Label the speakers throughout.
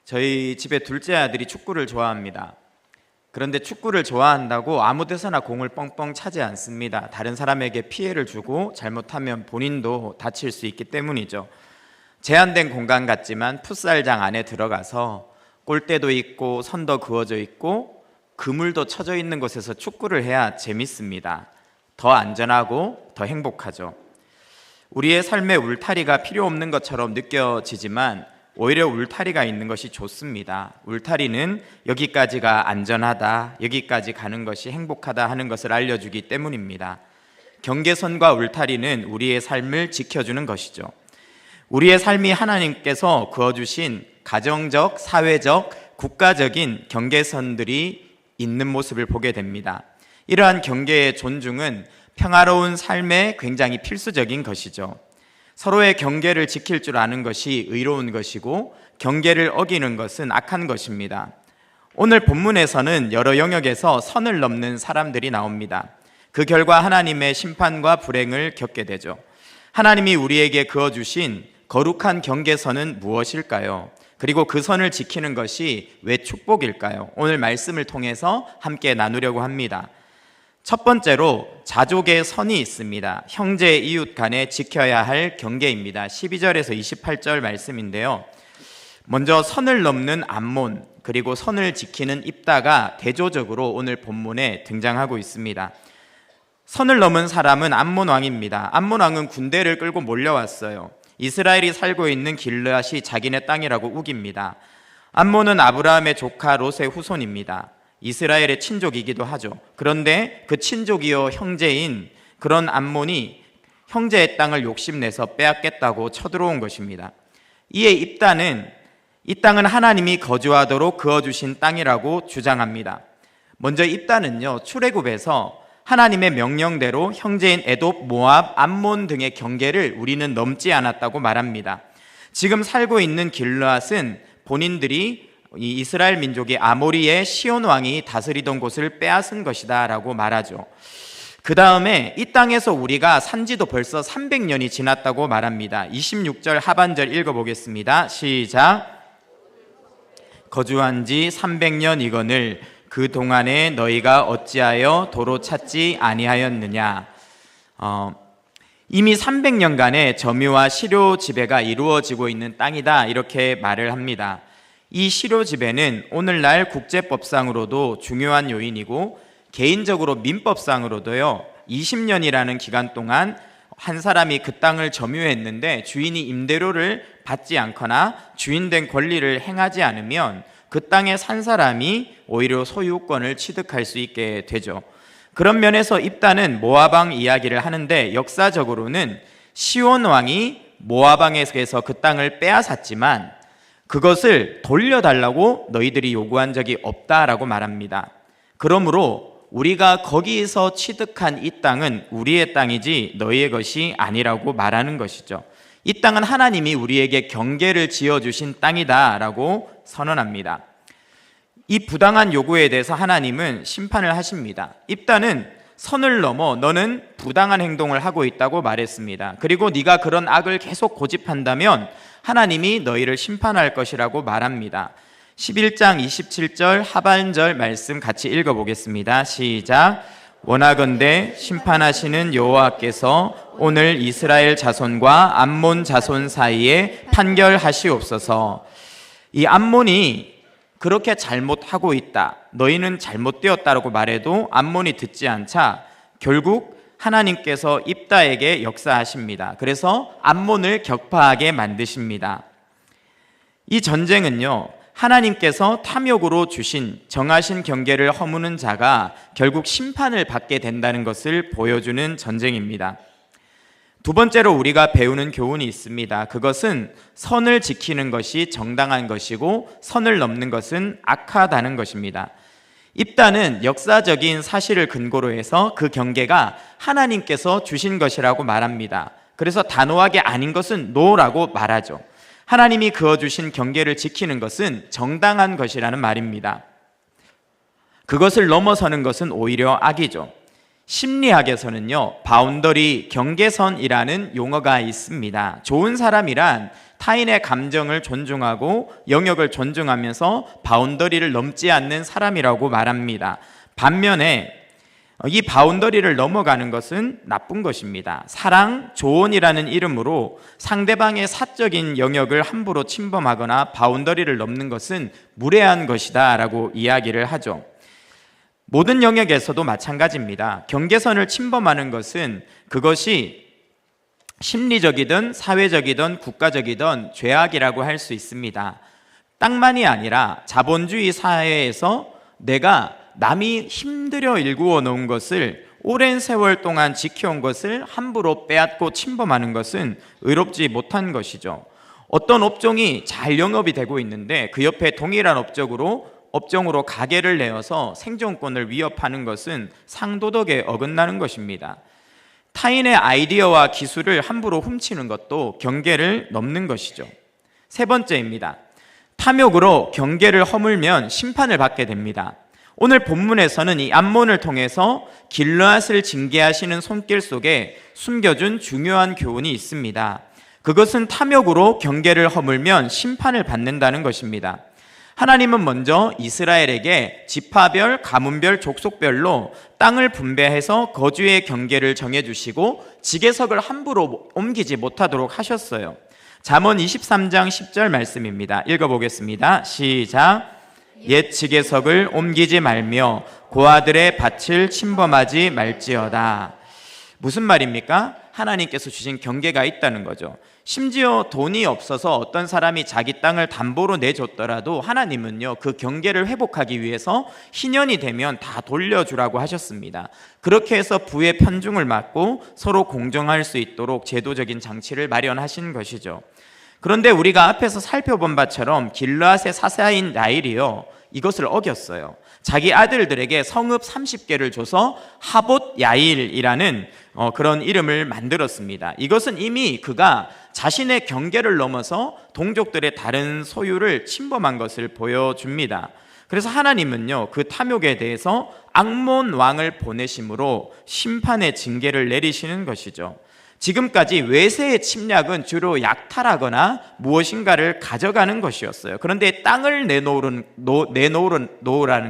Speaker 1: 저희 집에 둘째 아들이 축구를 좋아합니다. 그런데 축구를 좋아한다고 아무 데서나 공을 뻥뻥 차지 않습니다. 다른 사람에게 피해를 주고 잘못하면 본인도 다칠 수 있기 때문이죠. 제한된 공간 같지만 풋살장 안에 들어가서 골대도 있고 선도 그어져 있고 그물도 쳐져 있는 곳에서 축구를 해야 재밌습니다. 더 안전하고 더 행복하죠. 우리의 삶에 울타리가 필요 없는 것처럼 느껴지지만 오히려 울타리가 있는 것이 좋습니다. 울타리는 여기까지가 안전하다, 여기까지 가는 것이 행복하다 하는 것을 알려주기 때문입니다. 경계선과 울타리는 우리의 삶을 지켜주는 것이죠. 우리의 삶이 하나님께서 그어주신 가정적, 사회적, 국가적인 경계선들이 있는 모습을 보게 됩니다. 이러한 경계의 존중은 평화로운 삶에 굉장히 필수적인 것이죠. 서로의 경계를 지킬 줄 아는 것이 의로운 것이고 경계를 어기는 것은 악한 것입니다. 오늘 본문에서는 여러 영역에서 선을 넘는 사람들이 나옵니다. 그 결과 하나님의 심판과 불행을 겪게 되죠. 하나님이 우리에게 그어주신 거룩한 경계선은 무엇일까요? 그리고 그 선을 지키는 것이 왜 축복일까요? 오늘 말씀을 통해서 함께 나누려고 합니다. 첫 번째로 자족의 선이 있습니다. 형제 이웃 간에 지켜야 할 경계입니다. 12절에서 28절 말씀인데요. 먼저 선을 넘는 암몬, 그리고 선을 지키는 입다가 대조적으로 오늘 본문에 등장하고 있습니다. 선을 넘은 사람은 암몬 왕입니다. 암몬 왕은 군대를 끌고 몰려왔어요. 이스라엘이 살고 있는 길르앗이 자기네 땅이라고 우깁니다. 암몬은 아브라함의 조카 롯의 후손입니다. 이스라엘의 친족이기도 하죠. 그런데 그 친족이요 형제인 그런 암몬이 형제의 땅을 욕심내서 빼앗겠다고 쳐들어온 것입니다. 이에 입다는 이 땅은 하나님이 거주하도록 그어주신 땅이라고 주장합니다. 먼저 입다는요, 출애굽에서 하나님의 명령대로 형제인 에돔, 모압, 암몬 등의 경계를 우리는 넘지 않았다고 말합니다. 지금 살고 있는 길르앗은 본인들이 이 이스라엘 민족이 아모리의 시온 왕이 다스리던 곳을 빼앗은 것이다 라고 말하죠. 그 다음에 이 땅에서 우리가 산지도 벌써 300년이 지났다고 말합니다. 26절 하반절 읽어보겠습니다. 시작. 거주한 지 300년이거늘 그 동안에 너희가 어찌하여 도로 찾지 아니하였느냐. 이미 300년간의 점유와 실효 지배가 이루어지고 있는 땅이다, 이렇게 말을 합니다. 이 실효 지배는 오늘날 국제법상으로도 중요한 요인이고 개인적으로 민법상으로도요, 20년이라는 기간 동안 한 사람이 그 땅을 점유했는데 주인이 임대료를 받지 않거나 주인된 권리를 행하지 않으면 그 땅에 산 사람이 오히려 소유권을 취득할 수 있게 되죠. 그런 면에서 입다는 모압 왕 이야기를 하는데 역사적으로는 시온 왕이 모압 왕에게서 그 땅을 빼앗았지만 그것을 돌려달라고 너희들이 요구한 적이 없다라고 말합니다. 그러므로 우리가 거기에서 취득한 이 땅은 우리의 땅이지 너희의 것이 아니라고 말하는 것이죠. 이 땅은 하나님이 우리에게 경계를 지어주신 땅이다라고 선언합니다. 이 부당한 요구에 대해서 하나님은 심판을 하십니다. 입다는 선을 넘어 너는 부당한 행동을 하고 있다고 말했습니다. 그리고 네가 그런 악을 계속 고집한다면 하나님이 너희를 심판할 것이라고 말합니다. 11장 27절 하반절 말씀 같이 읽어보겠습니다. 시작. 원하건대 심판하시는 여호와께서 오늘 이스라엘 자손과 암몬 자손 사이에 판결하시옵소서. 이 암몬이 그렇게 잘못하고 있다, 너희는 잘못되었다라고 말해도 암몬이 듣지 않자 결국 하나님께서 입다에게 역사하십니다. 그래서 암몬을 격파하게 만드십니다. 이 전쟁은요, 하나님께서 탐욕으로 주신 정하신 경계를 허무는 자가 결국 심판을 받게 된다는 것을 보여주는 전쟁입니다. 두 번째로 우리가 배우는 교훈이 있습니다. 그것은 선을 지키는 것이 정당한 것이고 선을 넘는 것은 악하다는 것입니다. 입다는 역사적인 사실을 근거로 해서 그 경계가 하나님께서 주신 것이라고 말합니다. 그래서 단호하게 아닌 것은 노라고 말하죠. 하나님이 그어주신 경계를 지키는 것은 정당한 것이라는 말입니다. 그것을 넘어서는 것은 오히려 악이죠. 심리학에서는요, 바운더리, 경계선이라는 용어가 있습니다. 좋은 사람이란 타인의 감정을 존중하고 영역을 존중하면서 바운더리를 넘지 않는 사람이라고 말합니다. 반면에 이 바운더리를 넘어가는 것은 나쁜 것입니다. 사랑, 조언이라는 이름으로 상대방의 사적인 영역을 함부로 침범하거나 바운더리를 넘는 것은 무례한 것이다 라고 이야기를 하죠. 모든 영역에서도 마찬가지입니다. 경계선을 침범하는 것은 그것이 심리적이든 사회적이든 국가적이든 죄악이라고 할 수 있습니다. 땅만이 아니라 자본주의 사회에서 내가 남이 힘들여 일구어 놓은 것을 오랜 세월 동안 지켜온 것을 함부로 빼앗고 침범하는 것은 의롭지 못한 것이죠. 어떤 업종이 잘 영업이 되고 있는데 그 옆에 동일한 업종으로 가게를 내어서 생존권을 위협하는 것은 상도덕에 어긋나는 것입니다. 타인의 아이디어와 기술을 함부로 훔치는 것도 경계를 넘는 것이죠. 세 번째입니다. 탐욕으로 경계를 허물면 심판을 받게 됩니다. 오늘 본문에서는 이 암몬을 통해서 길르앗을 징계하시는 손길 속에 숨겨준 중요한 교훈이 있습니다. 그것은 탐욕으로 경계를 허물면 심판을 받는다는 것입니다. 하나님은 먼저 이스라엘에게 지파별, 가문별, 족속별로 땅을 분배해서 거주의 경계를 정해주시고 지계석을 함부로 옮기지 못하도록 하셨어요. 잠언 23장 10절 말씀입니다. 읽어보겠습니다. 시작. 옛 지계석을 옮기지 말며 고아들의 밭을 침범하지 말지어다. 무슨 말입니까? 하나님께서 주신 경계가 있다는 거죠. 심지어 돈이 없어서 어떤 사람이 자기 땅을 담보로 내줬더라도 하나님은요, 그 경계를 회복하기 위해서 희년이 되면 다 돌려주라고 하셨습니다. 그렇게 해서 부의 편중을 막고 서로 공정할 수 있도록 제도적인 장치를 마련하신 것이죠. 그런데 우리가 앞에서 살펴본 바처럼 길르앗의 사사인 야일이요, 이것을 어겼어요. 자기 아들들에게 성읍 30개를 줘서 하봇 야일이라는 그런 이름을 만들었습니다. 이것은 이미 그가 자신의 경계를 넘어서 동족들의 다른 소유를 침범한 것을 보여줍니다. 그래서 하나님은요, 그 탐욕에 대해서 악몬 왕을 보내심으로 심판의 징계를 내리시는 것이죠. 지금까지 외세의 침략은 주로 약탈하거나 무엇인가를 가져가는 것이었어요. 그런데 땅을 내놓으라는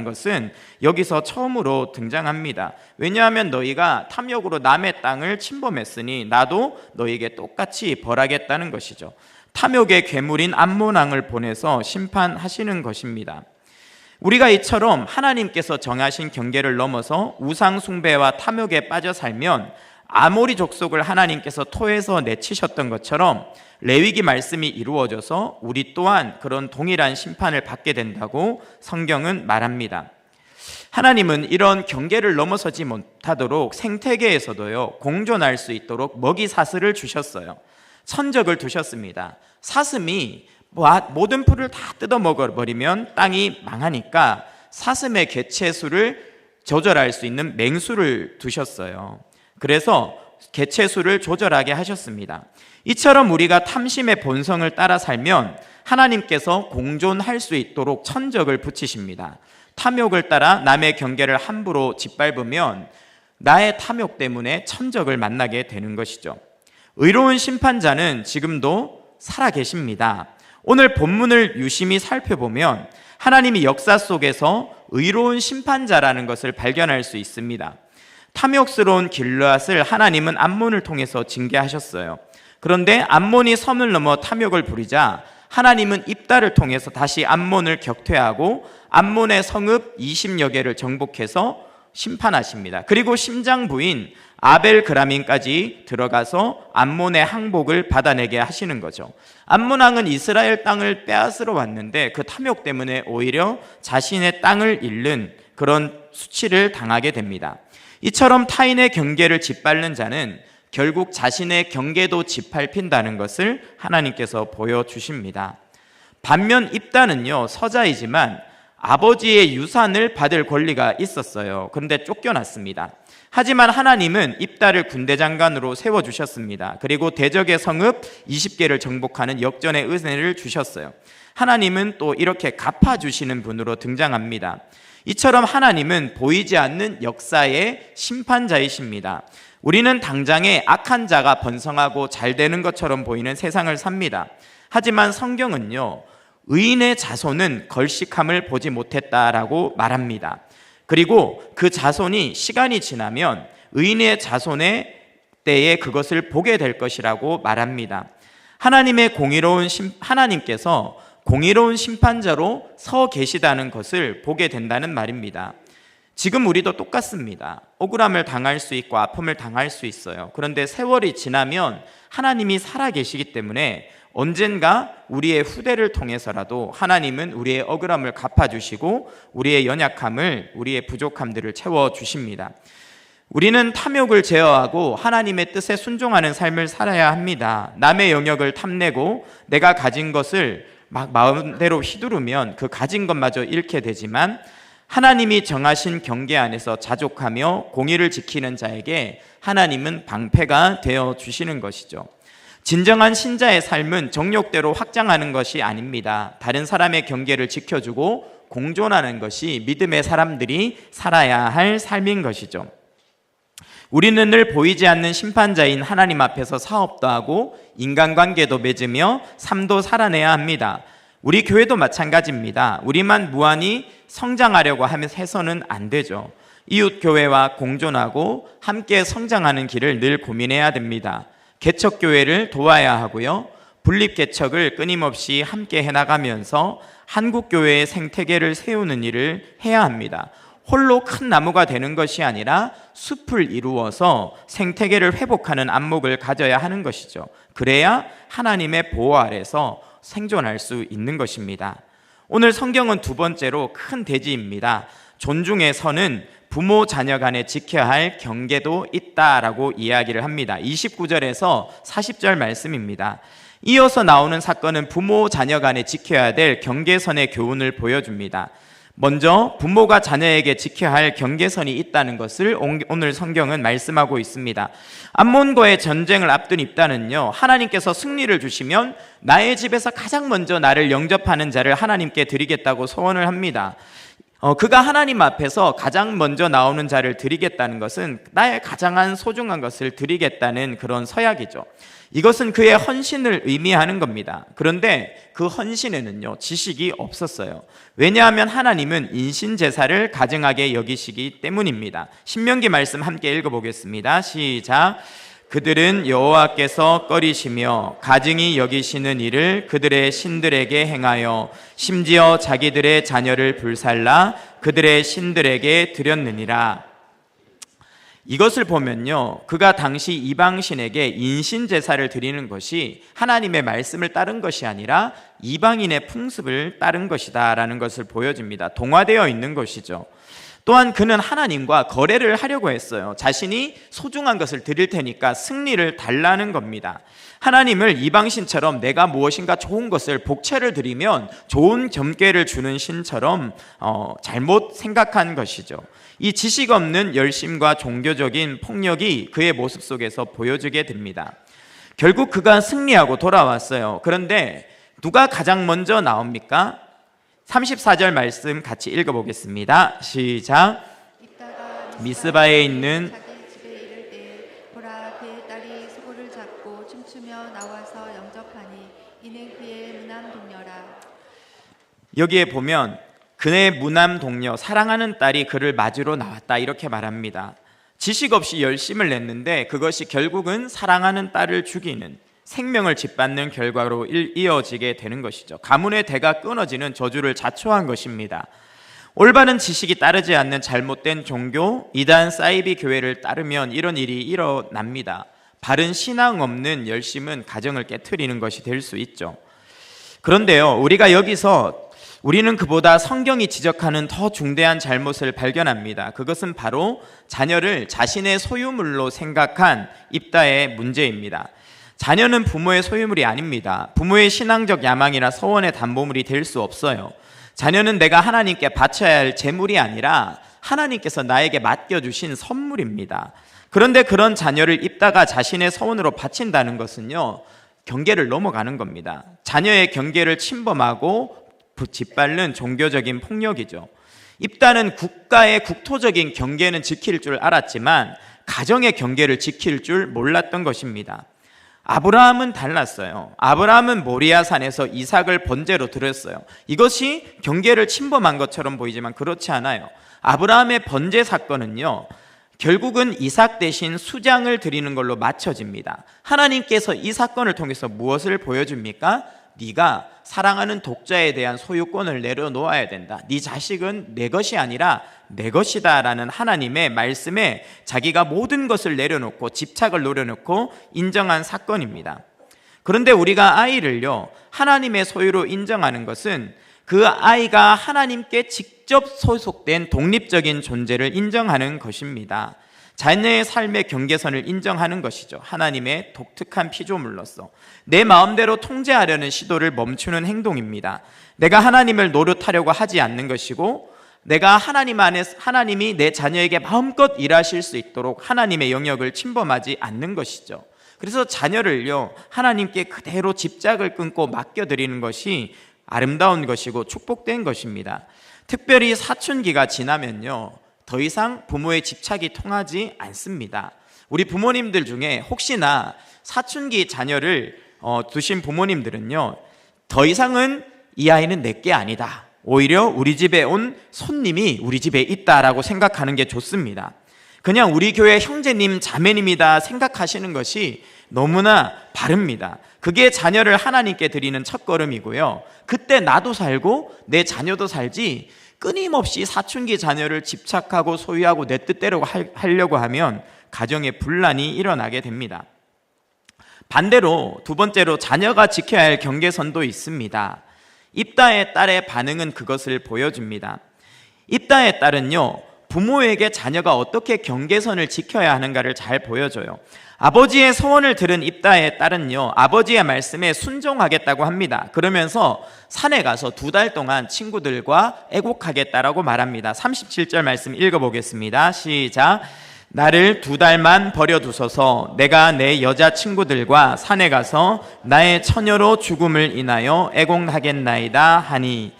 Speaker 1: 것은 여기서 처음으로 등장합니다. 왜냐하면 너희가 탐욕으로 남의 땅을 침범했으니 나도 너희에게 똑같이 벌하겠다는 것이죠. 탐욕의 괴물인 암몬 왕을 보내서 심판하시는 것입니다. 우리가 이처럼 하나님께서 정하신 경계를 넘어서 우상 숭배와 탐욕에 빠져 살면 아모리 족속을 하나님께서 토해서 내치셨던 것처럼 레위기 말씀이 이루어져서 우리 또한 그런 동일한 심판을 받게 된다고 성경은 말합니다. 하나님은 이런 경계를 넘어서지 못하도록 생태계에서도요, 공존할 수 있도록 먹이 사슬을 주셨어요. 천적을 두셨습니다. 사슴이 모든 풀을 다 뜯어 먹어버리면 땅이 망하니까 사슴의 개체수를 조절할 수 있는 맹수를 두셨어요. 그래서 개체수를 조절하게 하셨습니다. 이처럼 우리가 탐심의 본성을 따라 살면 하나님께서 공존할 수 있도록 천적을 붙이십니다. 탐욕을 따라 남의 경계를 함부로 짓밟으면 나의 탐욕 때문에 천적을 만나게 되는 것이죠. 의로운 심판자는 지금도 살아계십니다. 오늘 본문을 유심히 살펴보면 하나님이 역사 속에서 의로운 심판자라는 것을 발견할 수 있습니다. 탐욕스러운 길르앗을 하나님은 암몬을 통해서 징계하셨어요. 그런데 암몬이 선을 넘어 탐욕을 부리자 하나님은 입다를 통해서 다시 암몬을 격퇴하고 암몬의 성읍 20여 개를 정복해서 심판하십니다. 그리고 심장부인 아벨그라민까지 들어가서 암몬의 항복을 받아내게 하시는 거죠. 암몬 왕은 이스라엘 땅을 빼앗으러 왔는데 그 탐욕 때문에 오히려 자신의 땅을 잃는 그런 수치를 당하게 됩니다. 이처럼 타인의 경계를 짓밟는 자는 결국 자신의 경계도 짓밟힌다는 것을 하나님께서 보여주십니다. 반면 입다는요, 서자이지만 아버지의 유산을 받을 권리가 있었어요. 그런데 쫓겨났습니다. 하지만 하나님은 입다를 군대 장관으로 세워주셨습니다. 그리고 대적의 성읍 20개를 정복하는 역전의 은혜를 주셨어요. 하나님은 또 이렇게 갚아주시는 분으로 등장합니다. 이처럼 하나님은 보이지 않는 역사의 심판자이십니다. 우리는 당장에 악한 자가 번성하고 잘 되는 것처럼 보이는 세상을 삽니다. 하지만 성경은요, 의인의 자손은 걸식함을 보지 못했다라고 말합니다. 그리고 그 자손이 시간이 지나면 의인의 자손의 때에 그것을 보게 될 것이라고 말합니다. 하나님께서 공의로운 심판자로 서 계시다는 것을 보게 된다는 말입니다. 지금 우리도 똑같습니다. 억울함을 당할 수 있고 아픔을 당할 수 있어요. 그런데 세월이 지나면 하나님이 살아계시기 때문에 언젠가 우리의 후대를 통해서라도 하나님은 우리의 억울함을 갚아주시고 우리의 연약함을, 우리의 부족함들을 채워주십니다. 우리는 탐욕을 제어하고 하나님의 뜻에 순종하는 삶을 살아야 합니다. 남의 영역을 탐내고 내가 가진 것을 막 마음대로 휘두르면 그 가진 것마저 잃게 되지만, 하나님이 정하신 경계 안에서 자족하며 공의를 지키는 자에게 하나님은 방패가 되어 주시는 것이죠. 진정한 신자의 삶은 정욕대로 확장하는 것이 아닙니다. 다른 사람의 경계를 지켜주고 공존하는 것이 믿음의 사람들이 살아야 할 삶인 것이죠. 우리는 늘 보이지 않는 심판자인 하나님 앞에서 사업도 하고 인간관계도 맺으며 삶도 살아내야 합니다. 우리 교회도 마찬가지입니다. 우리만 무한히 성장하려고 해서는 안 되죠. 이웃 교회와 공존하고 함께 성장하는 길을 늘 고민해야 됩니다. 개척교회를 도와야 하고요, 분립개척을 끊임없이 함께 해나가면서 한국교회의 생태계를 세우는 일을 해야 합니다. 홀로 큰 나무가 되는 것이 아니라 숲을 이루어서 생태계를 회복하는 안목을 가져야 하는 것이죠. 그래야 하나님의 보호 아래서 생존할 수 있는 것입니다. 오늘 성경은 두 번째로 큰 대지입니다. 존중의 선은 부모 자녀 간에 지켜야 할 경계도 있다라고 이야기를 합니다. 29절에서 40절 말씀입니다. 이어서 나오는 사건은 부모 자녀 간에 지켜야 될 경계선의 교훈을 보여줍니다. 먼저 부모가 자녀에게 지켜야 할 경계선이 있다는 것을 오늘 성경은 말씀하고 있습니다. 암몬과의 전쟁을 앞둔 입다는요, 하나님께서 승리를 주시면 나의 집에서 가장 먼저 나를 영접하는 자를 하나님께 드리겠다고 소원을 합니다. 그가 하나님 앞에서 가장 먼저 나오는 자를 드리겠다는 것은 나의 가장 소중한 것을 드리겠다는 그런 서약이죠. 이것은 그의 헌신을 의미하는 겁니다. 그런데 그 헌신에는요, 지식이 없었어요. 왜냐하면 하나님은 인신제사를 가증하게 여기시기 때문입니다. 신명기 말씀 함께 읽어보겠습니다. 시작. 그들은 여호와께서 꺼리시며 가증히 여기시는 일을 그들의 신들에게 행하여 심지어 자기들의 자녀를 불살라 그들의 신들에게 드렸느니라. 이것을 보면요, 그가 당시 이방신에게 인신제사를 드리는 것이 하나님의 말씀을 따른 것이 아니라 이방인의 풍습을 따른 것이다 라는 것을 보여줍니다. 동화되어 있는 것이죠. 또한 그는 하나님과 거래를 하려고 했어요. 자신이 소중한 것을 드릴 테니까 승리를 달라는 겁니다. 하나님을 이방신처럼 내가 무엇인가 좋은 것을 복채를 드리면 좋은 겸계를 주는 신처럼 잘못 생각한 것이죠. 이 지식 없는 열심과 종교적인 폭력이 그의 모습 속에서 보여지게 됩니다. 결국 그가 승리하고 돌아왔어요. 그런데 누가 가장 먼저 나옵니까? 34절 말씀 같이 읽어보겠습니다. 시작. 미스바에 있는
Speaker 2: 자기 집에 이를 때 보라 그의 딸이 소고를 잡고 춤추며 나와서 영접하니 이는 그의 무남 동료라.
Speaker 1: 여기에 보면 그의 무남 동료, 사랑하는 딸이 그를 맞으러 나왔다 이렇게 말합니다. 지식 없이 열심을 냈는데 그것이 결국은 사랑하는 딸을 죽이는, 생명을 짓밟는 결과로 이어지게 되는 것이죠. 가문의 대가 끊어지는 저주를 자초한 것입니다. 올바른 지식이 따르지 않는 잘못된 종교, 이단 사이비 교회를 따르면 이런 일이 일어납니다. 바른 신앙 없는 열심은 가정을 깨트리는 것이 될 수 있죠. 그런데요, 우리는 그보다 성경이 지적하는 더 중대한 잘못을 발견합니다. 그것은 바로 자녀를 자신의 소유물로 생각한 입다의 문제입니다. 자녀는 부모의 소유물이 아닙니다. 부모의 신앙적 야망이나 서원의 담보물이 될 수 없어요. 자녀는 내가 하나님께 바쳐야 할 재물이 아니라 하나님께서 나에게 맡겨주신 선물입니다. 그런데 그런 자녀를 입다가 자신의 서원으로 바친다는 것은요, 경계를 넘어가는 겁니다. 자녀의 경계를 침범하고 짓밟는 종교적인 폭력이죠. 입다는 국가의 국토적인 경계는 지킬 줄 알았지만 가정의 경계를 지킬 줄 몰랐던 것입니다. 아브라함은 달랐어요. 아브라함은 모리아산에서 이삭을 번제로 드렸어요. 이것이 경계를 침범한 것처럼 보이지만 그렇지 않아요. 아브라함의 번제 사건은요, 결국은 이삭 대신 수장을 드리는 걸로 맞춰집니다. 하나님께서 이 사건을 통해서 무엇을 보여줍니까? 네가 사랑하는 독자에 대한 소유권을 내려놓아야 된다. 네 자식은 내 것이 아니라 내 것이다 라는 하나님의 말씀에 자기가 모든 것을 내려놓고 집착을 노려놓고 인정한 사건입니다. 그런데 우리가 아이를요, 하나님의 소유로 인정하는 것은 그 아이가 하나님께 직접 소속된 독립적인 존재를 인정하는 것입니다. 자녀의 삶의 경계선을 인정하는 것이죠. 하나님의 독특한 피조물로서 내 마음대로 통제하려는 시도를 멈추는 행동입니다. 내가 하나님을 노릇하려고 하지 않는 것이고, 내가 하나님 안에 하나님이 내 자녀에게 마음껏 일하실 수 있도록 하나님의 영역을 침범하지 않는 것이죠. 그래서 자녀를요, 하나님께 그대로 집착을 끊고 맡겨드리는 것이 아름다운 것이고 축복된 것입니다. 특별히 사춘기가 지나면요, 더 이상 부모의 집착이 통하지 않습니다. 우리 부모님들 중에 혹시나 사춘기 자녀를 두신 부모님들은요, 더 이상은 이 아이는 내게 아니다, 오히려 우리 집에 온 손님이 우리 집에 있다라고 생각하는 게 좋습니다. 그냥 우리 교회 형제님 자매님이다 생각하시는 것이 너무나 바릅니다. 그게 자녀를 하나님께 드리는 첫걸음이고요, 그때 나도 살고 내 자녀도 살지 끊임없이 사춘기 자녀를 집착하고 소유하고 내 뜻대로 하려고 하면 가정에 분란이 일어나게 됩니다. 반대로 두 번째로 자녀가 지켜야 할 경계선도 있습니다. 입다의 딸의 반응은 그것을 보여줍니다. 입다의 딸은요, 부모에게 자녀가 어떻게 경계선을 지켜야 하는가를 잘 보여줘요. 아버지의 소원을 들은 입다의 딸은요, 아버지의 말씀에 순종하겠다고 합니다. 그러면서 산에 가서 2달 동안 친구들과 애곡하겠다라고 말합니다. 37절 말씀 읽어보겠습니다. 시작. 나를 2달만 버려두소서. 내가 내 여자친구들과 산에 가서 나의 처녀로 죽음을 인하여 애곡하겠나이다 하니,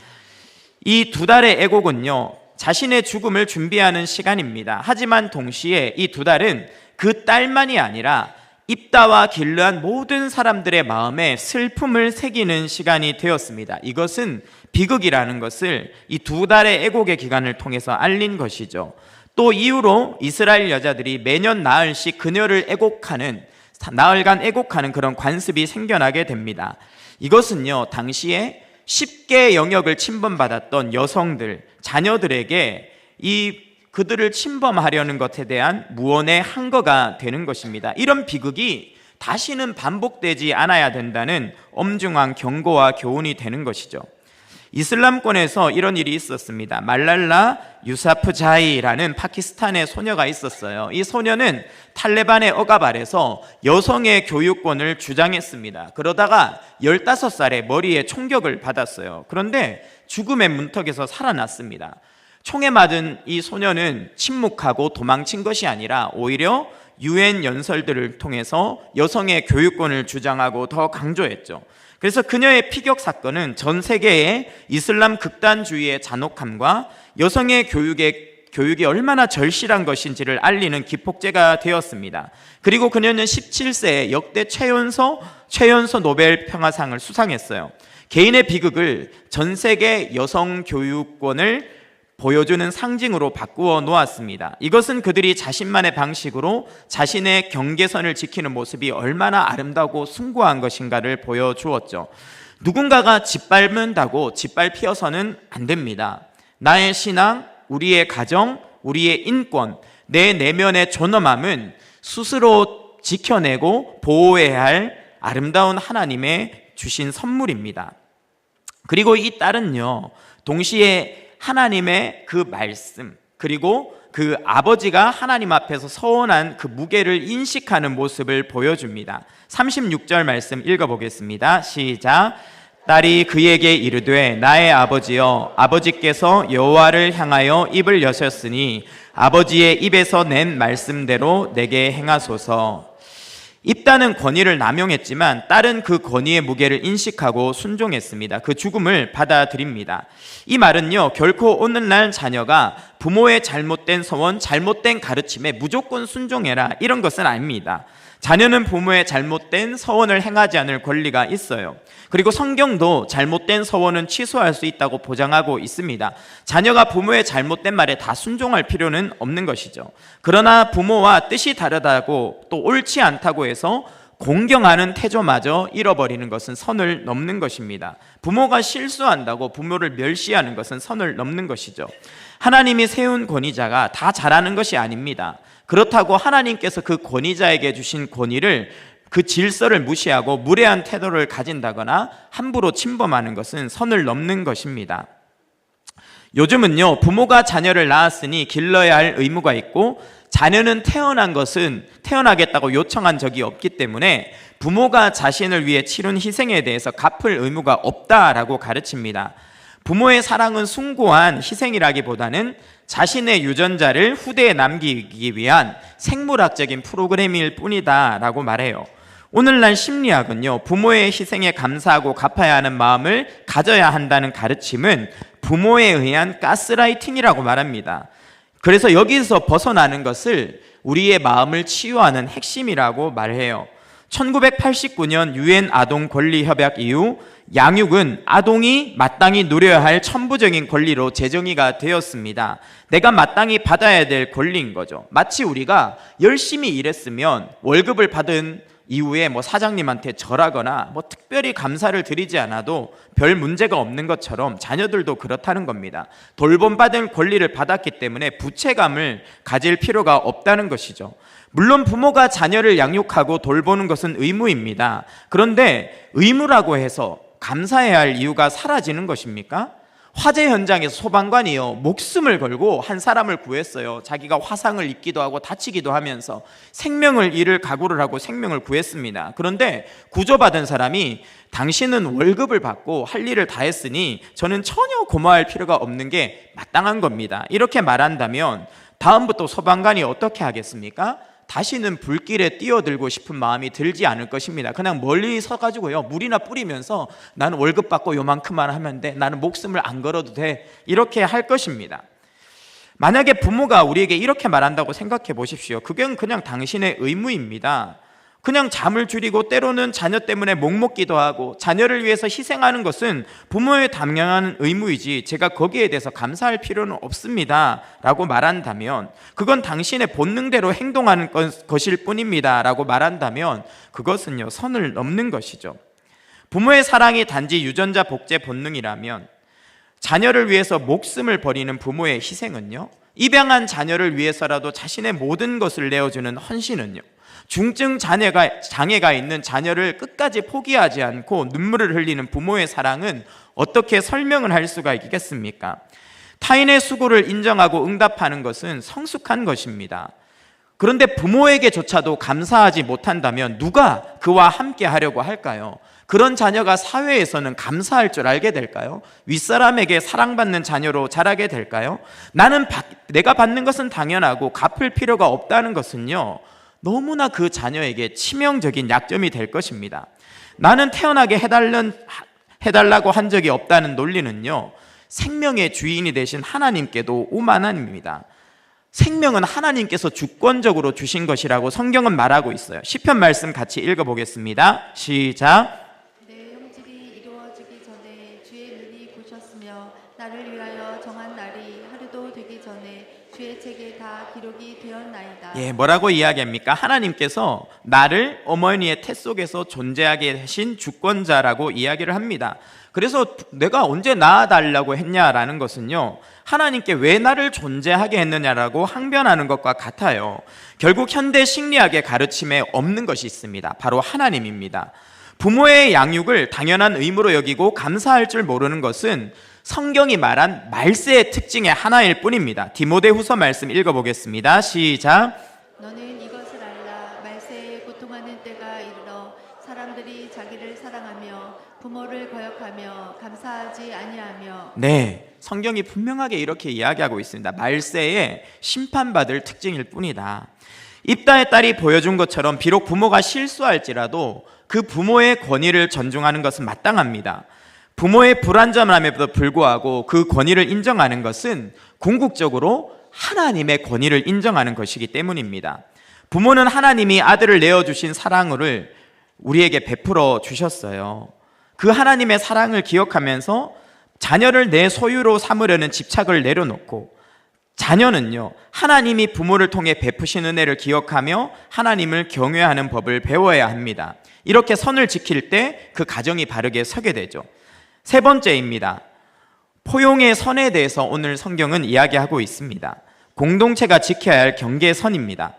Speaker 1: 이 2달의 애곡은요, 자신의 죽음을 준비하는 시간입니다. 하지만 동시에 이 2달은 그 딸만이 아니라 입다와 길르한 모든 사람들의 마음에 슬픔을 새기는 시간이 되었습니다. 이것은 비극이라는 것을 이 2달의 애곡의 기간을 통해서 알린 것이죠. 또 이후로 이스라엘 여자들이 매년 나흘씩 그녀를 애곡하는, 나흘간 애곡하는 그런 관습이 생겨나게 됩니다. 이것은요, 당시에 쉽게 영역을 침범받았던 여성들, 자녀들에게 그들을 침범하려는 것에 대한 무언의 항거가 되는 것입니다. 이런 비극이 다시는 반복되지 않아야 된다는 엄중한 경고와 교훈이 되는 것이죠. 이슬람권에서 이런 일이 있었습니다. 말랄라 유사프자이라는 파키스탄의 소녀가 있었어요. 이 소녀는 탈레반의 억압 아래서 여성의 교육권을 주장했습니다. 그러다가 15살에 머리에 총격을 받았어요. 그런데 죽음의 문턱에서 살아났습니다. 총에 맞은 이 소녀는 침묵하고 도망친 것이 아니라 오히려 UN 연설들을 통해서 여성의 교육권을 주장하고 더 강조했죠. 그래서 그녀의 피격 사건은 전 세계의 이슬람 극단주의의 잔혹함과 여성의 교육이 얼마나 절실한 것인지를 알리는 기폭제가 되었습니다. 그리고 그녀는 17세에 역대 최연소 노벨 평화상을 수상했어요. 개인의 비극을 전 세계 여성 교육권을 보여주는 상징으로 바꾸어 놓았습니다. 이것은 그들이 자신만의 방식으로 자신의 경계선을 지키는 모습이 얼마나 아름다고 숭고한 것인가를 보여주었죠. 누군가가 짓밟는다고 짓밟혀서는 안 됩니다. 나의 신앙, 우리의 가정, 우리의 인권, 내 내면의 존엄함은 스스로 지켜내고 보호해야 할 아름다운 하나님의 주신 선물입니다. 그리고 이 딸은요, 동시에 하나님의 그 말씀, 그리고 그 아버지가 하나님 앞에서 서원한 그 무게를 인식하는 모습을 보여줍니다. 36절 말씀 읽어보겠습니다. 시작. 딸이 그에게 이르되 나의 아버지여, 아버지께서 여호와를 향하여 입을 여셨으니 아버지의 입에서 낸 말씀대로 내게 행하소서. 입다는 권위를 남용했지만 딸은 그 권위의 무게를 인식하고 순종했습니다. 그 죽음을 받아들입니다. 이 말은요, 결코 오늘날 자녀가 부모의 잘못된 서원, 잘못된 가르침에 무조건 순종해라, 이런 것은 아닙니다. 자녀는 부모의 잘못된 서원을 행하지 않을 권리가 있어요. 그리고 성경도 잘못된 서원은 취소할 수 있다고 보장하고 있습니다. 자녀가 부모의 잘못된 말에 다 순종할 필요는 없는 것이죠. 그러나 부모와 뜻이 다르다고 또 옳지 않다고 해서 공경하는 태조마저 잃어버리는 것은 선을 넘는 것입니다. 부모가 실수한다고 부모를 멸시하는 것은 선을 넘는 것이죠. 하나님이 세운 권위자가 다 잘하는 것이 아닙니다. 그렇다고 하나님께서 그 권위자에게 주신 권위를, 그 질서를 무시하고 무례한 태도를 가진다거나 함부로 침범하는 것은 선을 넘는 것입니다. 요즘은요, 부모가 자녀를 낳았으니 길러야 할 의무가 있고 자녀는 태어난 것은 태어나겠다고 요청한 적이 없기 때문에 부모가 자신을 위해 치른 희생에 대해서 갚을 의무가 없다라고 가르칩니다. 부모의 사랑은 숭고한 희생이라기보다는 자신의 유전자를 후대에 남기기 위한 생물학적인 프로그램일 뿐이다 라고 말해요. 오늘날 심리학은요, 부모의 희생에 감사하고 갚아야 하는 마음을 가져야 한다는 가르침은 부모에 의한 가스라이팅이라고 말합니다. 그래서 여기서 벗어나는 것을 우리의 마음을 치유하는 핵심이라고 말해요. 1989년 유엔 아동 권리 협약 이후 양육은 아동이 마땅히 누려야 할 천부적인 권리로 재정의가 되었습니다. 내가 마땅히 받아야 될 권리인 거죠. 마치 우리가 열심히 일했으면 월급을 받은 이후에 사장님한테 절하거나 특별히 감사를 드리지 않아도 별 문제가 없는 것처럼 자녀들도 그렇다는 겁니다. 돌봄받은 권리를 받았기 때문에 부채감을 가질 필요가 없다는 것이죠. 물론 부모가 자녀를 양육하고 돌보는 것은 의무입니다. 그런데 의무라고 해서 감사해야 할 이유가 사라지는 것입니까? 화재 현장에서 소방관이요, 목숨을 걸고 한 사람을 구했어요. 자기가 화상을 입기도 하고 다치기도 하면서 생명을 잃을 각오를 하고 생명을 구했습니다. 그런데 구조받은 사람이 당신은 월급을 받고 할 일을 다 했으니 저는 전혀 고마워할 필요가 없는 게 마땅한 겁니다, 이렇게 말한다면 다음부터 소방관이 어떻게 하겠습니까? 다시는 불길에 뛰어들고 싶은 마음이 들지 않을 것입니다. 그냥 멀리 서가지고요, 물이나 뿌리면서 나는 월급 받고 요만큼만 하면 돼, 나는 목숨을 안 걸어도 돼, 이렇게 할 것입니다. 만약에 부모가 우리에게 이렇게 말한다고 생각해 보십시오. 그건 그냥 당신의 의무입니다. 그냥 잠을 줄이고 때로는 자녀 때문에 목 먹기도 하고 자녀를 위해서 희생하는 것은 부모의 당연한 의무이지 제가 거기에 대해서 감사할 필요는 없습니다 라고 말한다면, 그건 당신의 본능대로 행동하는 것일 뿐입니다 라고 말한다면 그것은요, 선을 넘는 것이죠. 부모의 사랑이 단지 유전자 복제 본능이라면 자녀를 위해서 목숨을 버리는 부모의 희생은요, 입양한 자녀를 위해서라도 자신의 모든 것을 내어주는 헌신은요, 중증 장애가 있는 자녀를 끝까지 포기하지 않고 눈물을 흘리는 부모의 사랑은 어떻게 설명을 할 수가 있겠습니까? 타인의 수고를 인정하고 응답하는 것은 성숙한 것입니다. 그런데 부모에게조차도 감사하지 못한다면 누가 그와 함께 하려고 할까요? 그런 자녀가 사회에서는 감사할 줄 알게 될까요? 윗사람에게 사랑받는 자녀로 자라게 될까요? 내가 받는 것은 당연하고 갚을 필요가 없다는 것은요, 너무나 그 자녀에게 치명적인 약점이 될 것입니다. 나는 태어나게 해달라고 한 적이 없다는 논리는요, 생명의 주인이 되신 하나님께도 오만합니다. 생명은 하나님께서 주권적으로 주신 것이라고 성경은 말하고 있어요. 시편 말씀 같이 읽어보겠습니다. 시작.
Speaker 2: 내 형질이 이루어지기 전에 주의 눈이 보셨으며 나를 위하여 정한 날이 하루도 되기 전에 주의 책에 다 기록이 되었나이다.
Speaker 1: 뭐라고 이야기합니까? 하나님께서 나를 어머니의 태 속에서 존재하게 하신 주권자라고 이야기를 합니다. 그래서 내가 언제 낳아달라고 했냐라는 것은요, 하나님께 왜 나를 존재하게 했느냐라고 항변하는 것과 같아요. 결국 현대 심리학의 가르침에 없는 것이 있습니다. 바로 하나님입니다. 부모의 양육을 당연한 의무로 여기고 감사할 줄 모르는 것은 성경이 말한 말세의 특징의 하나일 뿐입니다. 디모데후서 말씀 읽어보겠습니다. 시작.
Speaker 2: 너는 이것을 알라. 말세에 고통하는 때가 이르러 사람들이 자기를 사랑하는 불쌍하며 부모를 거역하며 감사하지 아니하며.
Speaker 1: 네, 성경이 분명하게 이렇게 이야기하고 있습니다. 말세에 심판받을 특징일 뿐이다. 입다의 딸이 보여준 것처럼 비록 부모가 실수할지라도 그 부모의 권위를 존중하는 것은 마땅합니다. 부모의 불완전함에도 불구하고 그 권위를 인정하는 것은 궁극적으로 하나님의 권위를 인정하는 것이기 때문입니다. 부모는 하나님이 아들을 내어주신 사랑을 우리에게 베풀어 주셨어요. 그 하나님의 사랑을 기억하면서 자녀를 내 소유로 삼으려는 집착을 내려놓고, 자녀는요, 하나님이 부모를 통해 베푸신 은혜를 기억하며 하나님을 경외하는 법을 배워야 합니다. 이렇게 선을 지킬 때 그 가정이 바르게 서게 되죠. 세 번째입니다. 포용의 선에 대해서 오늘 성경은 이야기하고 있습니다. 공동체가 지켜야 할 경계선입니다.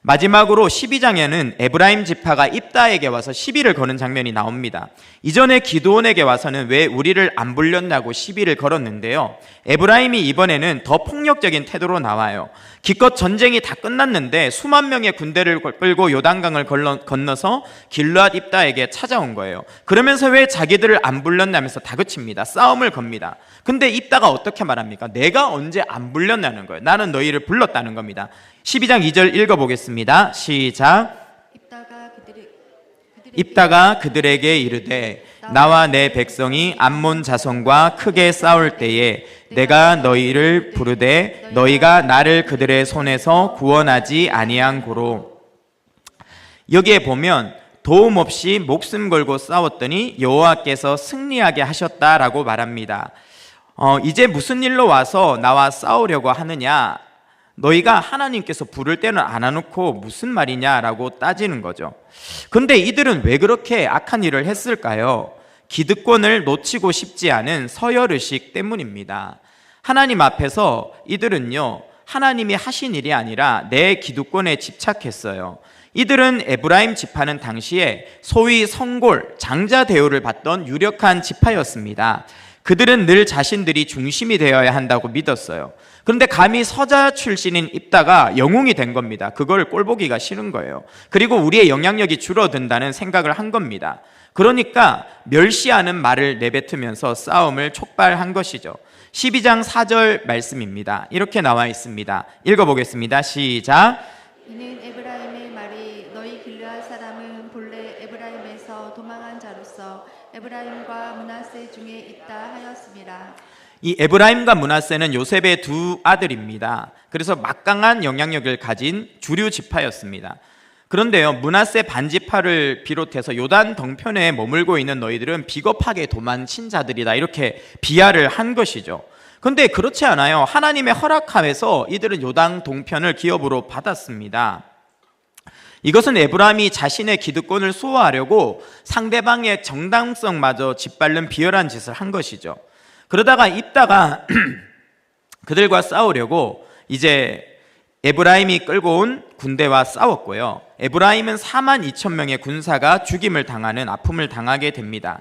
Speaker 1: 마지막으로 12장에는 에브라임 지파가 입다에게 와서 시비를 거는 장면이 나옵니다. 이전에 기드온에게 와서는 왜 우리를 안 불렸냐고 시비를 걸었는데요, 에브라임이 이번에는 더 폭력적인 태도로 나와요. 기껏 전쟁이 다 끝났는데 수만 명의 군대를 끌고 요단강을 건너서 길르앗 입다에게 찾아온 거예요. 그러면서 왜 자기들을 안 불렸냐면서 다그칩니다. 싸움을 겁니다. 근데 입다가 어떻게 말합니까? 내가 언제 안 불렸냐는 거예요. 나는 너희를 불렀다는 겁니다. 12장 2절 읽어보겠습니다. 시작. 입다가 그들에게 이르되 나와 내 백성이 암몬 자손과 크게 싸울 때에 내가 너희를 부르되 너희가 나를 그들의 손에서 구원하지 아니한 고로. 여기에 보면 도움 없이 목숨 걸고 싸웠더니 여호와께서 승리하게 하셨다라고 말합니다. 이제 무슨 일로 와서 나와 싸우려고 하느냐? 너희가 하나님께서 부를 때는 안 해놓고 무슨 말이냐라고 따지는 거죠. 근데 이들은 왜 그렇게 악한 일을 했을까요? 기득권을 놓치고 싶지 않은 서열의식 때문입니다. 하나님 앞에서 이들은요, 하나님이 하신 일이 아니라 내 기득권에 집착했어요. 이들은 에브라임 지파는 당시에 소위 성골, 장자 대우를 받던 유력한 지파였습니다. 그들은 늘 자신들이 중심이 되어야 한다고 믿었어요. 그런데 감히 서자 출신인 입다가 영웅이 된 겁니다. 그걸 꼴보기가 싫은 거예요. 그리고 우리의 영향력이 줄어든다는 생각을 한 겁니다. 그러니까 멸시하는 말을 내뱉으면서 싸움을 촉발한 것이죠. 12장 4절 말씀입니다. 이렇게 나와 있습니다. 읽어보겠습니다. 시작.
Speaker 2: 이는 에브라임의 말이 너희 길르앗 사람은 본래 에브라임에서 도망한 자로서 에브라임과 므낫세 중에 있다 하였습니다.
Speaker 1: 이 에브라임과 므낫세는 요셉의 두 아들입니다. 그래서 막강한 영향력을 가진 주류 지파였습니다. 그런데요, 므낫세 반지파를 비롯해서 요단 덩편에 머물고 있는 너희들은 비겁하게 도망친 자들이다, 이렇게 비하를 한 것이죠. 그런데 그렇지 않아요. 하나님의 허락함에서 이들은 요단 동편을 기업으로 받았습니다. 이것은 에브라임이 자신의 기득권을 수호하려고 상대방의 정당성마저 짓밟는 비열한 짓을 한 것이죠. 그러다가 입다가 그들과 싸우려고 이제 에브라임이 끌고 온 군대와 싸웠고요. 에브라임은 4만 2천 명의 군사가 죽임을 당하는 아픔을 당하게 됩니다.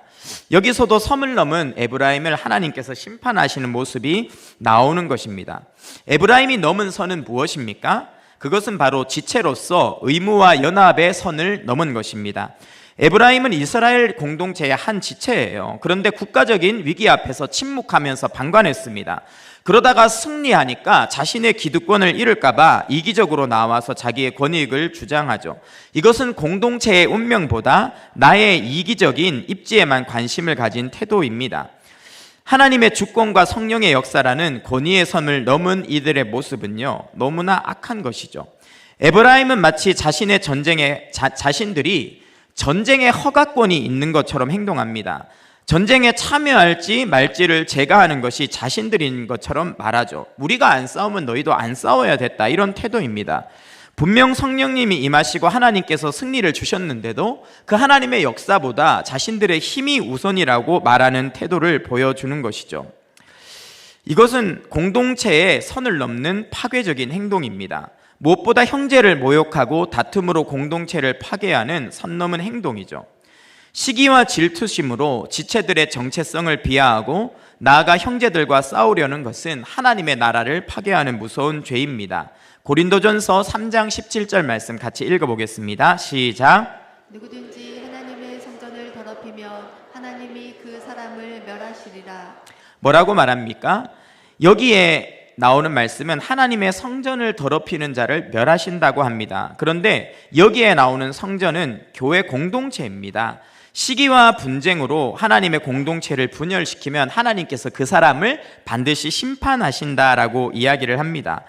Speaker 1: 여기서도 섬을 넘은 에브라임을 하나님께서 심판하시는 모습이 나오는 것입니다. 에브라임이 넘은 선은 무엇입니까? 그것은 바로 지체로서 의무와 연합의 선을 넘은 것입니다. 에브라임은 이스라엘 공동체의 한 지체예요. 그런데 국가적인 위기 앞에서 침묵하면서 방관했습니다. 그러다가 승리하니까 자신의 기득권을 잃을까봐 이기적으로 나와서 자기의 권익을 주장하죠. 이것은 공동체의 운명보다 나의 이기적인 입지에만 관심을 가진 태도입니다. 하나님의 주권과 성령의 역사라는 권위의 선을 넘은 이들의 모습은요, 너무나 악한 것이죠. 에브라임은 마치 자신의 자신들이 전쟁의 허가권이 있는 것처럼 행동합니다. 전쟁에 참여할지 말지를 제가하는 것이 자신들인 것처럼 말하죠. 우리가 안 싸우면 너희도 안 싸워야 됐다, 이런 태도입니다. 분명 성령님이 임하시고 하나님께서 승리를 주셨는데도 그 하나님의 역사보다 자신들의 힘이 우선이라고 말하는 태도를 보여주는 것이죠. 이것은 공동체의 선을 넘는 파괴적인 행동입니다. 무엇보다 형제를 모욕하고 다툼으로 공동체를 파괴하는 선 넘은 행동이죠. 시기와 질투심으로 지체들의 정체성을 비하하고 나아가 형제들과 싸우려는 것은 하나님의 나라를 파괴하는 무서운 죄입니다. 고린도전서 3장 17절 말씀 같이 읽어보겠습니다. 시작.
Speaker 2: 누구든지 하나님의 성전을 더럽히며 하나님이 그 사람을 멸하시리라.
Speaker 1: 뭐라고 말합니까? 여기에 나오는 말씀은 하나님의 성전을 더럽히는 자를 멸하신다고 합니다. 그런데 여기에 나오는 성전은 교회 공동체입니다. 시기와 분쟁으로 하나님의 공동체를 분열시키면 하나님께서 그 사람을 반드시 심판하신다라고 이야기를 합니다.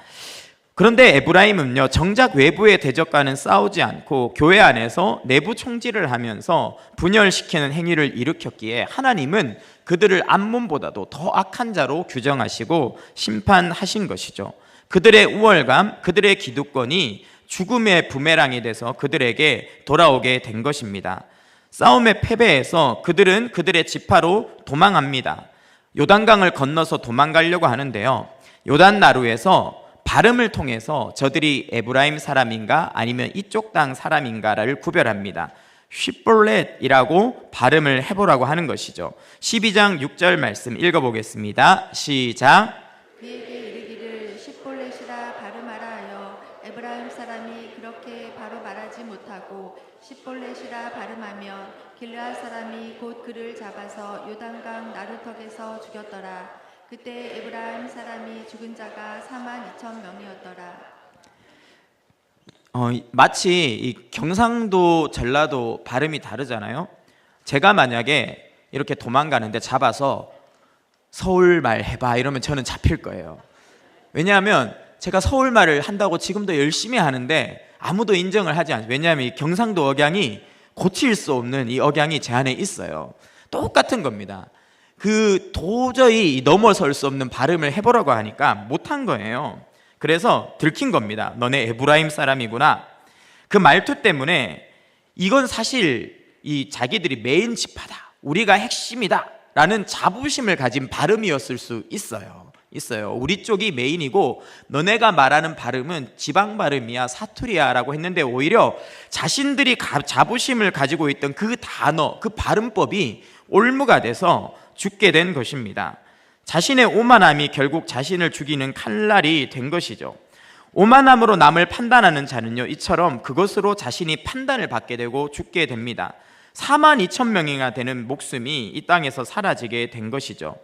Speaker 1: 그런데 에브라임은요, 정작 외부의 대적과는 싸우지 않고 교회 안에서 내부 총질을 하면서 분열시키는 행위를 일으켰기에 하나님은 그들을 암몬보다도 더 악한 자로 규정하시고 심판하신 것이죠. 그들의 우월감, 그들의 기득권이 죽음의 부메랑이 돼서 그들에게 돌아오게 된 것입니다. 싸움의 패배에서 그들은 그들의 지파로 도망합니다. 요단강을 건너서 도망가려고 하는데요, 요단 나루에서 발음을 통해서 저들이 에브라임 사람인가 아니면 이쪽 땅 사람인가를 구별합니다. 쉿볼렛이라고 발음을 해보라고 하는 것이죠. 12장 6절 말씀 읽어보겠습니다. 시작.
Speaker 2: 그에게 이르기를 쉿볼렛이라 발음하라 하여 에브라임 사람이 그렇게 바로 말하지 못하고 쉿볼렛이라 발음하면 길르앗 사람이 곧 그를 잡아서 요단강 나루턱에서 죽였더라. 그때 에브라임 사람이 죽은 자가 42,000명이었더라.
Speaker 1: 마치 이 경상도 전라도 발음이 다르잖아요. 제가 만약에 이렇게 도망가는데 잡아서 서울말 해봐 이러면 저는 잡힐 거예요. 왜냐하면 제가 서울말을 한다고 지금도 열심히 하는데 아무도 인정을 하지 않아요. 왜냐하면 이 경상도 억양이 고칠 수 없는 이 억양이 제 안에 있어요. 똑같은 겁니다. 그 도저히 넘어설 수 없는 발음을 해보라고 하니까 못한 거예요. 그래서 들킨 겁니다. 너네 에브라임 사람이구나. 그 말투 때문에 이건 사실 이 자기들이 메인 지파다, 우리가 핵심이다 라는 자부심을 가진 발음이었을 수 있어요. 우리 쪽이 메인이고 너네가 말하는 발음은 지방 발음이야, 사투리야 라고 했는데 오히려 자신들이 자부심을 가지고 있던 그 단어, 그 발음법이 올무가 돼서 죽게 된 것입니다. 자신의 오만함이 결국 자신을 죽이는 칼날이 된 것이죠. 오만함으로 남을 판단하는 자는요, 이처럼 그것으로 자신이 판단을 받게 되고 죽게 됩니다. 42,000명이나 되는 목숨이 이 땅에서 사라지게 된 것이죠.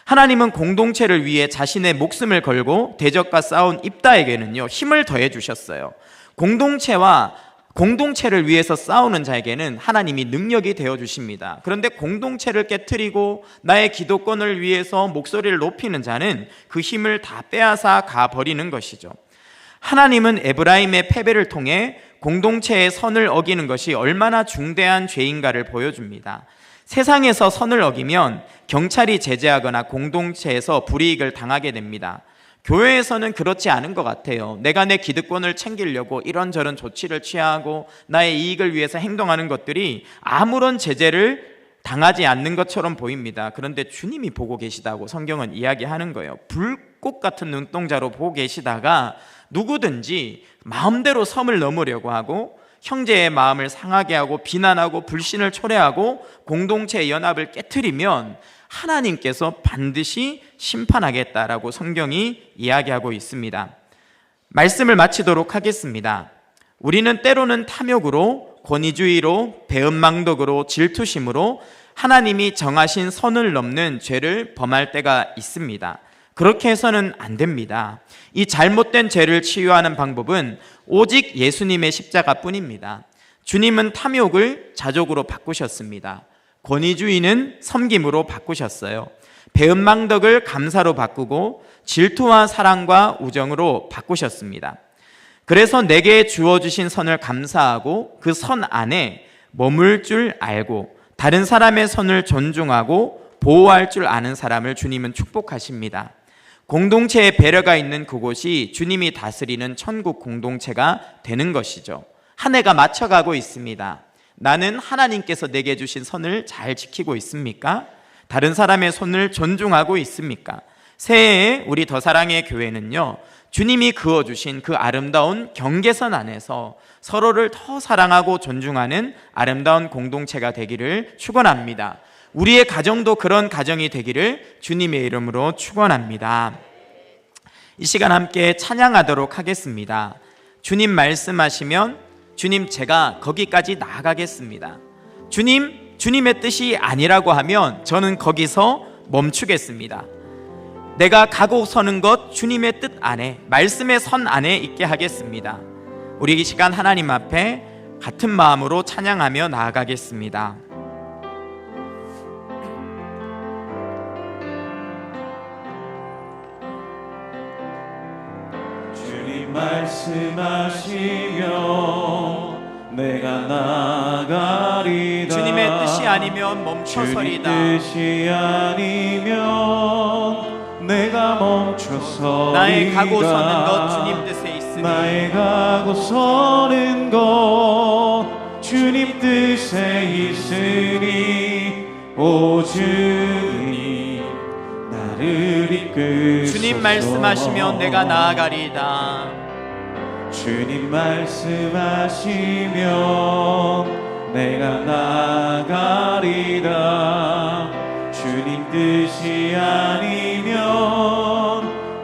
Speaker 1: 하나님은 공동체를 위해 자신의 목숨을 걸고 대적과 싸운 입다에게는요, 힘을 더해 주셨어요. 공동체를 위해서 싸우는 자에게는 하나님이 능력이 되어 주십니다. 그런데 공동체를 깨트리고 나의 기득권을 위해서 목소리를 높이는 자는 그 힘을 다 빼앗아 가버리는 것이죠. 하나님은 에브라임의 패배를 통해 공동체의 선을 어기는 것이 얼마나 중대한 죄인가를 보여줍니다. 세상에서 선을 어기면 경찰이 제재하거나 공동체에서 불이익을 당하게 됩니다. 교회에서는 그렇지 않은 것 같아요. 내가 내 기득권을 챙기려고 이런저런 조치를 취하고 나의 이익을 위해서 행동하는 것들이 아무런 제재를 당하지 않는 것처럼 보입니다. 그런데 주님이 보고 계시다고 성경은 이야기하는 거예요. 불꽃 같은 눈동자로 보고 계시다가 누구든지 마음대로 섬을 넘으려고 하고 형제의 마음을 상하게 하고 비난하고 불신을 초래하고 공동체의 연합을 깨트리면 하나님께서 반드시 심판하겠다라고 성경이 이야기하고 있습니다. 말씀을 마치도록 하겠습니다. 우리는 때로는 탐욕으로, 권위주의로, 배은망덕으로, 질투심으로 하나님이 정하신 선을 넘는 죄를 범할 때가 있습니다. 그렇게 해서는 안 됩니다. 이 잘못된 죄를 치유하는 방법은 오직 예수님의 십자가뿐입니다. 주님은 탐욕을 자족으로 바꾸셨습니다. 권위주의는 섬김으로 바꾸셨어요. 배은망덕을 감사로 바꾸고 질투와 사랑과 우정으로 바꾸셨습니다. 그래서 내게 주어주신 선을 감사하고 그 선 안에 머물 줄 알고 다른 사람의 선을 존중하고 보호할 줄 아는 사람을 주님은 축복하십니다. 공동체의 배려가 있는 그곳이 주님이 다스리는 천국 공동체가 되는 것이죠. 한 해가 맞춰가고 있습니다. 나는 하나님께서 내게 주신 선을 잘 지키고 있습니까? 다른 사람의 선을 존중하고 있습니까? 새해에 우리 더사랑의 교회는요, 주님이 그어주신 그 아름다운 경계선 안에서 서로를 더 사랑하고 존중하는 아름다운 공동체가 되기를 축원합니다. 우리의 가정도 그런 가정이 되기를 주님의 이름으로 축원합니다. 이 시간 함께 찬양하도록 하겠습니다. 주님 말씀하시면 주님 제가 거기까지 나아가겠습니다. 주님 주님의 뜻이 아니라고 하면 저는 거기서 멈추겠습니다. 내가 가고 서는 것 주님의 뜻 안에, 말씀의 선 안에 있게 하겠습니다. 우리 이 시간 하나님 앞에 같은 마음으로 찬양하며 나아가겠습니다.
Speaker 3: 주님 말씀하시면 내가 나가리다.
Speaker 1: 주님의 뜻이 아니면 멈춰서리다.
Speaker 3: 주님 뜻이 아니면 내가 멈춰서리다.
Speaker 1: 나의 가고 서는 것 주님 뜻에 있으니,
Speaker 3: 나의 가고 서는 것 주님 뜻에 있으니, 오 주님 나를 이끄소서.
Speaker 1: 주님 말씀하시면 내가 나아가리다.
Speaker 3: 주님 말씀하시면 내가 나가리다. 주님 뜻이 아니면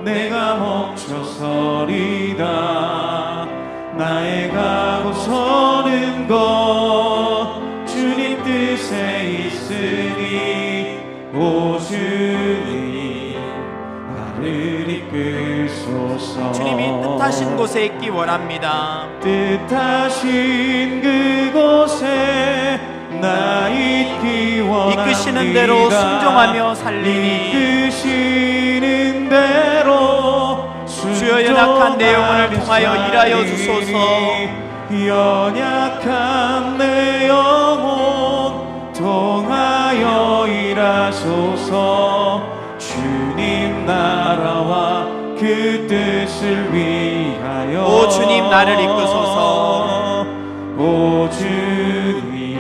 Speaker 3: 내가 멈춰서리다. 나의 가고 서는 것 주님 뜻에 있으니, 오 주님 나를 이끌소서.
Speaker 1: 주님이 뜻하신 곳에 있기 원합니다.
Speaker 3: 뜻하신 그곳에 나 있기 원합니다.
Speaker 1: 이끄시는 대로 순종하며 살리니,
Speaker 3: 이끄시는 대로
Speaker 1: 주여 연약한 내 영혼을 통하여 일하여 주소서.
Speaker 3: 연약한 내 영혼 통하여 일하소서. 주님 나라와 그 뜻을 위하여,
Speaker 1: 오 주님 나를 이끄소서.
Speaker 3: 오 주님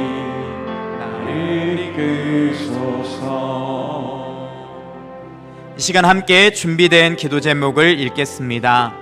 Speaker 3: 나를 이끄소서.
Speaker 1: 이 시간 함께 준비된 기도 제목을 읽겠습니다.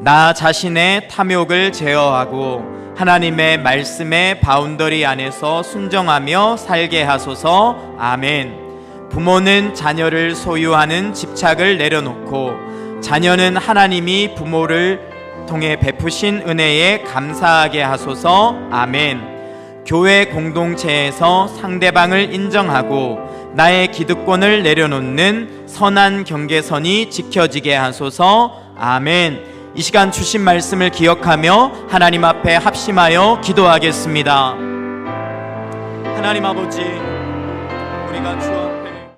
Speaker 1: 나 자신의 탐욕을 제어하고 하나님의 말씀의 바운더리 안에서 순정하며 살게 하소서. 아멘. 부모는 자녀를 소유하는 집착을 내려놓고 자녀는 하나님이 부모를 통해 베푸신 은혜에 감사하게 하소서. 아멘. 교회 공동체에서 상대방을 인정하고 나의 기득권을 내려놓는 선한 경계선이 지켜지게 하소서. 아멘. 이 시간 주신 말씀을 기억하며 하나님 앞에 합심하여 기도하겠습니다. 하나님 아버지, 우리가 주어